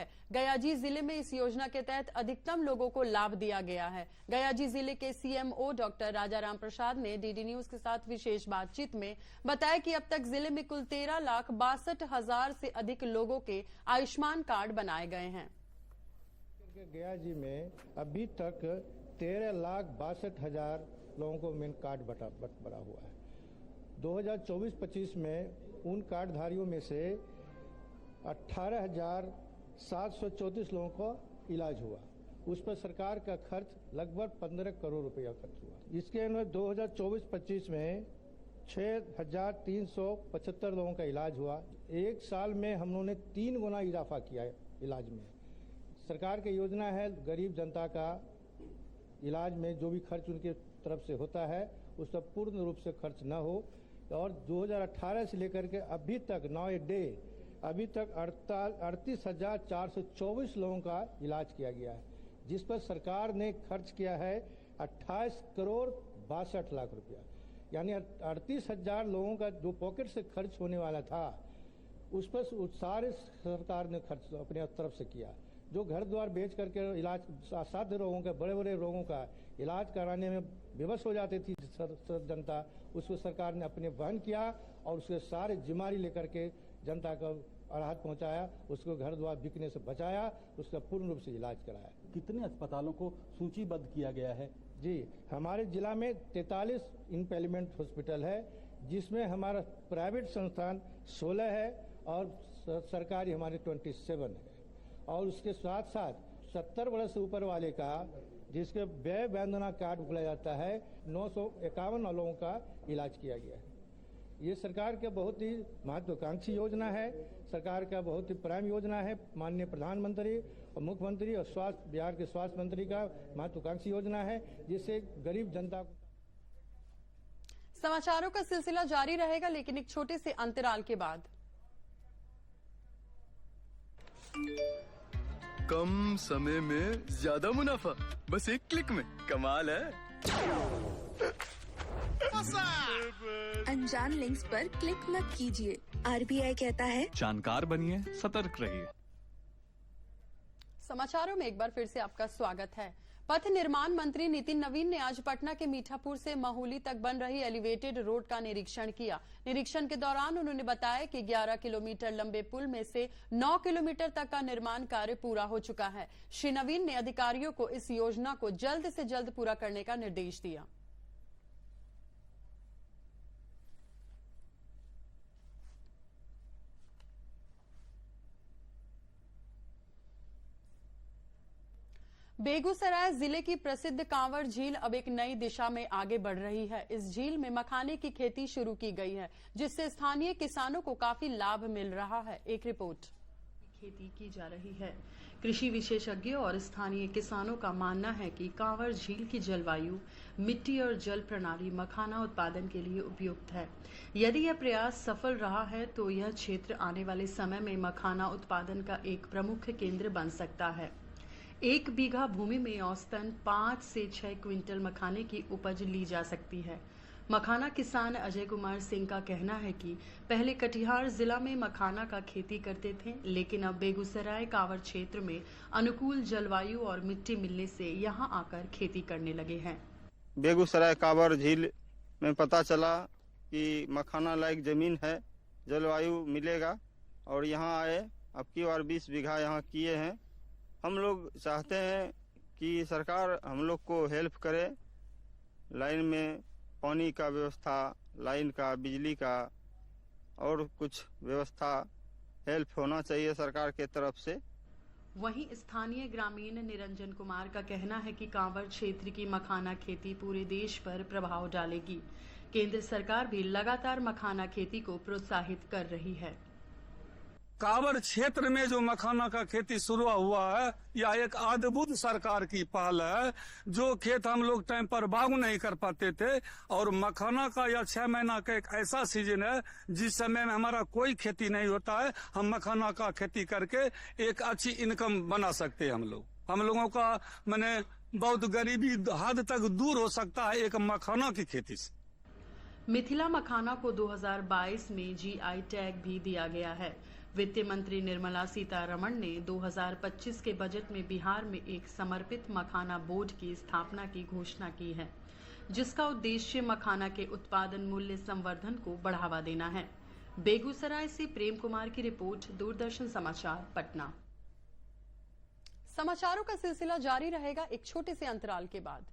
है। गयाजी जिले में इस योजना के तहत अधिकतम लोगों को लाभ दिया गया है। गयाजी जिले के सीएमओ डॉक्टर राजाराम प्रसाद ने डीडी न्यूज के साथ विशेष बातचीत में बताया कि अब तक जिले में कुल 13,62,000 से अधिक लोगों के आयुष्मान कार्ड बनाए गए हैं। गयाजी में अभी तक 13,62,000 लोगों को मेन कार्ड बटा हुआ है। 2024-25 में उन कार्डधारियों में से 18,734 लोगों को इलाज हुआ। उस पर सरकार का खर्च लगभग 15 करोड़ रुपया खर्च हुआ। इसके अंदर 2024-25 में 6,375 लोगों का इलाज हुआ। एक साल में हम लोगों ने 3 गुना इजाफा किया है इलाज में। सरकार की योजना है गरीब जनता का इलाज में जो भी खर्च उनके तरफ से होता है उसका पूर्ण रूप से खर्च न हो। और 2018 से लेकर के अभी तक अभी तक 38,424 लोगों का इलाज किया गया है, जिस पर सरकार ने खर्च किया है 28 करोड़ 62 लाख रुपया। यानी 38,000 लोगों का जो पॉकेट से खर्च होने वाला था उस पर सारे सरकार ने खर्च अपने तरफ से किया। जो घर द्वार बेच करके इलाज असाध्य रोगों का बड़े रोगों का इलाज कराने में विवश हो जाती थी जनता, उसको सरकार ने अपने वहन किया और उसके सारे जिम्मेदारी लेकर के जनता को राहत पहुंचाया, उसको घर द्वार बिकने से बचाया, उसका पूर्ण रूप से इलाज कराया। कितने अस्पतालों को सूचीबद्ध किया गया है? जी, हमारे जिला में 43 इम्पेलिमेंट हॉस्पिटल है, जिसमें हमारा प्राइवेट संस्थान 16 है और सरकारी हमारे 27 है। और उसके साथ साथ 70 वर्ष से ऊपर वाले का जिसके व्यय वंदना कार्ड बोला जाता है 951 लोगों का इलाज किया गया है। ये सरकार का बहुत ही महत्वाकांक्षी योजना है, सरकार का बहुत ही प्राइम योजना है। माननीय प्रधानमंत्री और मुख्यमंत्री और बिहार के स्वास्थ्य मंत्री का महत्वाकांक्षी योजना है, जिससे गरीब जनता को। समाचारों का सिलसिला जारी रहेगा, लेकिन एक छोटे से अंतराल के बाद। कम समय में ज्यादा मुनाफा, बस एक क्लिक में। कमाल है। अनजान लिंक्स पर क्लिक मत कीजिए। आरबीआई कहता है जानकार बनिए, सतर्क रहिए। समाचारों में एक बार फिर से आपका स्वागत है। पथ निर्माण मंत्री नितिन नवीन ने आज पटना के मीठापुर से महुली तक बन रही एलिवेटेड रोड का निरीक्षण किया। निरीक्षण के दौरान उन्होंने बताया कि 11 किलोमीटर लंबे पुल में से 9 किलोमीटर तक का निर्माण कार्य पूरा हो चुका है। श्री नवीन ने अधिकारियों को इस योजना को जल्द से जल्द पूरा करने का निर्देश दिया। बेगूसराय जिले की प्रसिद्ध कांवड़ झील अब एक नई दिशा में आगे बढ़ रही है। इस झील में मखाने की खेती शुरू की गई है, जिससे स्थानीय किसानों को काफी लाभ मिल रहा है। एक रिपोर्ट। खेती की जा रही है। कृषि विशेषज्ञों और स्थानीय किसानों का मानना है कि कांवड़ झील की जलवायु, मिट्टी और जल प्रणाली मखाना उत्पादन के लिए उपयुक्त है। यदि यह प्रयास सफल रहा है तो यह क्षेत्र आने वाले समय में मखाना उत्पादन का एक प्रमुख केंद्र बन सकता है। 1 बीघा भूमि में औसतन 5 से 6 क्विंटल मखाने की उपज ली जा सकती है। मखाना किसान अजय कुमार सिंह का कहना है कि पहले कटिहार जिला में मखाना का खेती करते थे, लेकिन अब बेगूसराय कांवड़ क्षेत्र में अनुकूल जलवायु और मिट्टी मिलने से यहां आकर खेती करने लगे हैं। बेगूसराय कांवड़ झील में पता चला कि मखाना लायक जमीन है, जलवायु मिलेगा और यहाँ आए। अब की बार 20 बीघा यहाँ किए हैं। हम लोग चाहते हैं कि सरकार हम लोग को हेल्प करे, लाइन में पानी का व्यवस्था, लाइन का, बिजली का और कुछ व्यवस्था हेल्प होना चाहिए सरकार के तरफ से। वहीं स्थानीय ग्रामीण निरंजन कुमार का कहना है कि कांवड़ क्षेत्र की मखाना खेती पूरे देश पर प्रभाव डालेगी। केंद्र सरकार भी लगातार मखाना खेती को प्रोत्साहित कर रही है। कांवड़ क्षेत्र में जो मखाना का खेती शुरू हुआ है, यह एक अद्भुत सरकार की पहल है। जो खेत हम लोग टाइम पर बागू नहीं कर पाते थे, और मखाना का यह 6 महीना का एक ऐसा सीजन है जिस समय में हमारा कोई खेती नहीं होता है। हम मखाना का खेती करके एक अच्छी इनकम बना सकते हैं। हम लोगों का माने बहुत गरीबी हद तक दूर हो सकता है एक मखाना की खेती से। मिथिला मखाना को 2022 में GI टैग भी दिया गया है। वित्त मंत्री निर्मला सीतारमण ने 2025 के बजट में बिहार में एक समर्पित मखाना बोर्ड की स्थापना की घोषणा की है, जिसका उद्देश्य मखाना के उत्पादन मूल्य संवर्धन को बढ़ावा देना है। बेगूसराय से प्रेम कुमार की रिपोर्ट, दूरदर्शन समाचार, पटना। समाचारों का सिलसिला जारी रहेगा एक छोटे से अंतराल के बाद।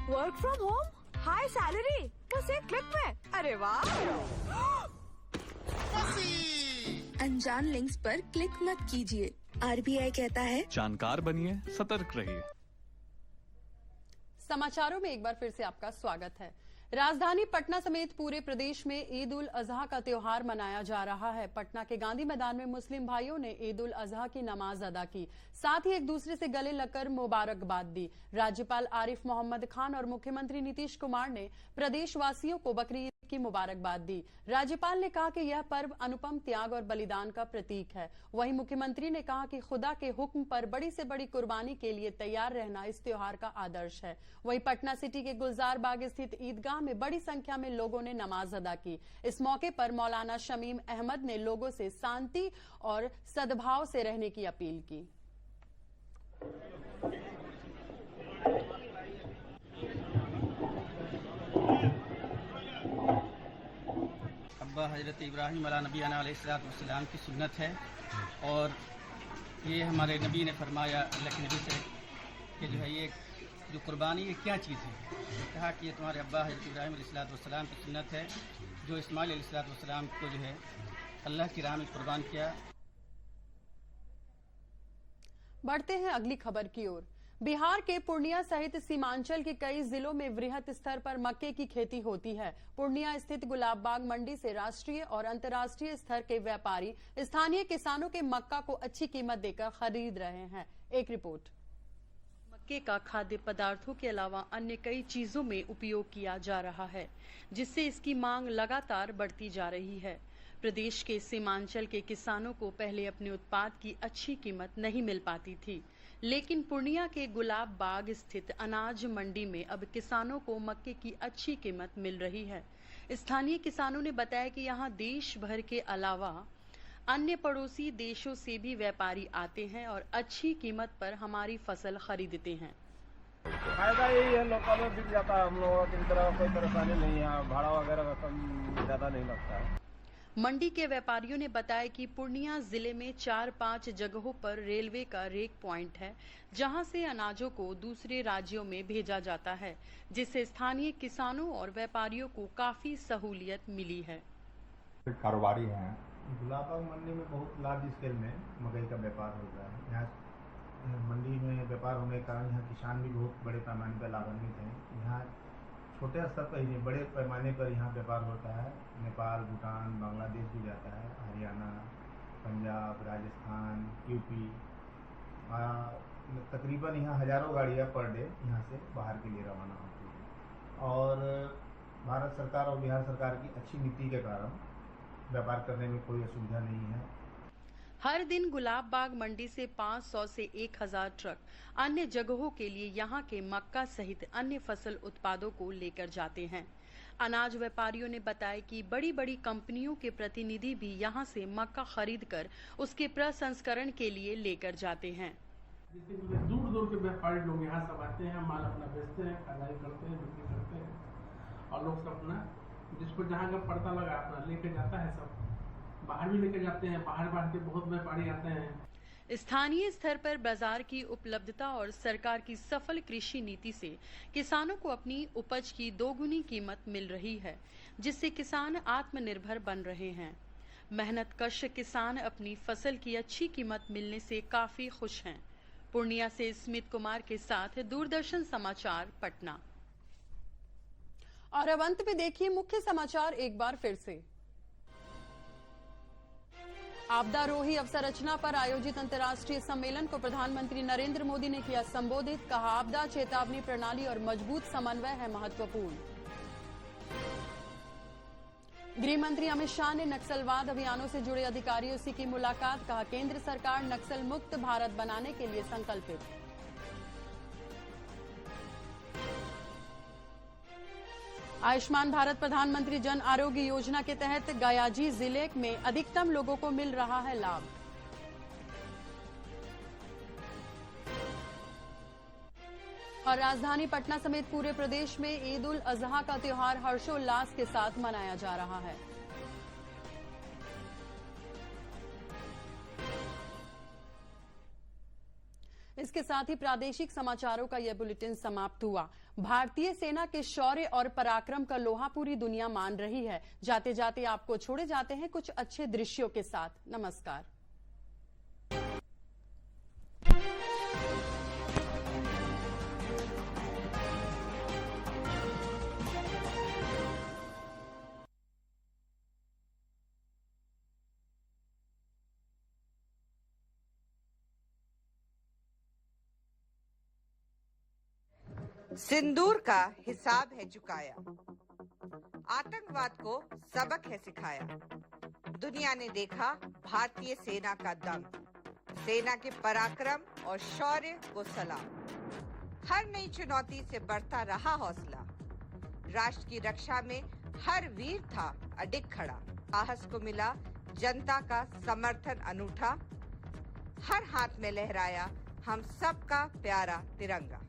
Work from home, high salary, बस एक क्लिक में। अरे वाह! अनजान लिंक्स पर क्लिक मत कीजिए। आरबीआई कहता है, जानकार बनिए, सतर्क रहिए। समाचारों में एक बार फिर से आपका स्वागत है। राजधानी पटना समेत पूरे प्रदेश में ईद उल अजहा का त्योहार मनाया जा रहा है। पटना के गांधी मैदान में मुस्लिम भाइयों ने ईद उल अजहा की नमाज अदा की, साथ ही एक दूसरे से गले लगकर मुबारकबाद दी। राज्यपाल आरिफ मोहम्मद खान और मुख्यमंत्री नीतीश कुमार ने प्रदेशवासियों को बकरीद की मुबारकबाद दी। राज्यपाल ने कहा कि यह पर्व अनुपम त्याग और बलिदान का प्रतीक है। वहीं मुख्यमंत्री ने कहा कि खुदा के हुक्म पर बड़ी से बड़ी कुर्बानी के लिए तैयार रहना इस त्योहार का आदर्श है। वहीं पटना सिटी के गुलजार बाग स्थित ईदगाह में बड़ी संख्या में लोगों ने नमाज अदा की। इस मौके पर मौलाना शमीम अहमद ने लोगों से शांति और सद्भाव से रहने की अपील की। अब्बा हजरत इब्राहिम अला नबी अलैहिस्सलाम की सुन्नत है, और ये हमारे नबी ने फरमाया, अल्लाह के नबी से, कि जो है ये जो कुर्बानी ये क्या चीज़ है। तो कहा कि ये तुम्हारे अब्बा हजरत इब्राहिम अलैहिस्सलाम की सुन्नत है, जो इस्माइल अलैहिस्सलाम को जो है अल्लाह की राह में कुर्बान किया। बढ़ते हैं अगली खबर की ओर। बिहार के पूर्णिया सहित सीमांचल के कई जिलों में वृहत स्तर पर मक्के की खेती होती है। पूर्णिया स्थित गुलाबबाग मंडी से राष्ट्रीय और अंतर्राष्ट्रीय स्तर के व्यापारी स्थानीय किसानों के मक्का को अच्छी कीमत देकर खरीद रहे हैं। एक रिपोर्ट। मक्के का खाद्य पदार्थों के अलावा अन्य कई चीजों में उपयोग किया जा रहा है, जिससे इसकी मांग लगातार बढ़ती जा रही है। प्रदेश के सीमांचल के किसानों को पहले अपने उत्पाद की अच्छी कीमत नहीं मिल पाती थी, लेकिन पूर्णिया के गुलाब बाग स्थित अनाज मंडी में अब किसानों को मक्के की अच्छी कीमत मिल रही है। स्थानीय किसानों ने बताया कि यहां देश भर के अलावा अन्य पड़ोसी देशों से भी व्यापारी आते हैं और अच्छी कीमत पर हमारी फसल खरीदते हैं। फायदा यही है, लोकल में बिक जाता है, हम लोगों की तरह कोई परेशानी नहीं है, भाड़ा वगैरह का कम ज्यादा नहीं लगता है। मंडी के व्यापारियों ने बताया कि पूर्णिया जिले में 4-5 जगहों पर रेलवे का रेक पॉइंट है, जहां से अनाजों को दूसरे राज्यों में भेजा जाता है, जिससे स्थानीय किसानों और व्यापारियों को काफी सहूलियत मिली है। कारोबारी हैं। गुलाबबाग मंडी में बहुत लार्ज स्केल में मकई का व्यापार हो रहा है। यहाँ मंडी में व्यापार होने के कारण यहाँ किसान भी बहुत बड़े पैमाने पर लाभान्वित हैं। यहाँ छोटे स्तर पर ही नहीं, बड़े पैमाने पर यहाँ व्यापार होता है। नेपाल, भूटान, बांग्लादेश भी जाता है, हरियाणा, पंजाब, राजस्थान, यूपी। तकरीबन यहाँ हज़ारों गाड़ियाँ पर डे यहाँ से बाहर के लिए रवाना होती हैं, और भारत सरकार और बिहार सरकार की अच्छी नीति के कारण व्यापार करने में कोई असुविधा नहीं है। हर दिन गुलाब बाग मंडी से 500 से 1000 ट्रक अन्य जगहों के लिए यहां के मक्का सहित अन्य फसल उत्पादों को लेकर जाते हैं। अनाज व्यापारियों ने बताया कि बड़ी बड़ी कंपनियों के प्रतिनिधि भी यहां से मक्का खरीदकर उसके प्रसंस्करण के लिए लेकर जाते हैं। दूर दूर के व्यापारी लोग यहाँ सब आते हैं, माल अपना बेचते हैं, खरीदारी करते हैं, बिक्री करते हैं, और लोग सब अपना जिसको जहाँ का पड़ता लगा अपना लेके जाता है। सब बाहर भी लेके जाते हैं, बाहर के बहुत व्यापारी आते हैं। स्थानीय स्तर पर बाजार की उपलब्धता और सरकार की सफल कृषि नीति से किसानों को अपनी उपज की दोगुनी कीमत मिल रही है, जिससे किसान आत्मनिर्भर बन रहे हैं। मेहनतकश किसान अपनी फसल की अच्छी कीमत मिलने से काफी खुश हैं। पूर्णिया से स्मित कुमार के साथ दूरदर्शन समाचार, पटना। और अब अंत में देखिए मुख्य समाचार एक बार फिर से। आपदारोही अवसंरचना पर आयोजित अंतर्राष्ट्रीय सम्मेलन को प्रधानमंत्री नरेंद्र मोदी ने किया संबोधित। कहा, आपदा चेतावनी प्रणाली और मजबूत समन्वय है महत्वपूर्ण। गृह मंत्री अमित शाह ने नक्सलवाद अभियानों से जुड़े अधिकारियों से की मुलाकात। कहा, केंद्र सरकार नक्सल मुक्त भारत बनाने के लिए संकल्पित। आयुष्मान भारत प्रधानमंत्री जन आरोग्य योजना के तहत गयाजी जिले में अधिकतम लोगों को मिल रहा है लाभ। और राजधानी पटना समेत पूरे प्रदेश में ईद उल अजहा का त्योहार हर्षोल्लास के साथ मनाया जा रहा है। इसके साथ ही प्रादेशिक समाचारों का यह बुलेटिन समाप्त हुआ। भारतीय सेना के शौर्य और पराक्रम का लोहा पूरी दुनिया मान रही है। जाते जाते आपको छोड़े जाते हैं कुछ अच्छे दृश्यों के साथ। नमस्कार। सिंदूर का हिसाब है चुकाया, आतंकवाद को सबक है सिखाया। दुनिया ने देखा भारतीय सेना का दम, सेना के पराक्रम और शौर्य को सलाम। हर नई चुनौती से बढ़ता रहा हौसला, राष्ट्र की रक्षा में हर वीर था अडिग खड़ा। साहस को मिला जनता का समर्थन अनूठा, हर हाथ में लहराया हम सबका प्यारा तिरंगा।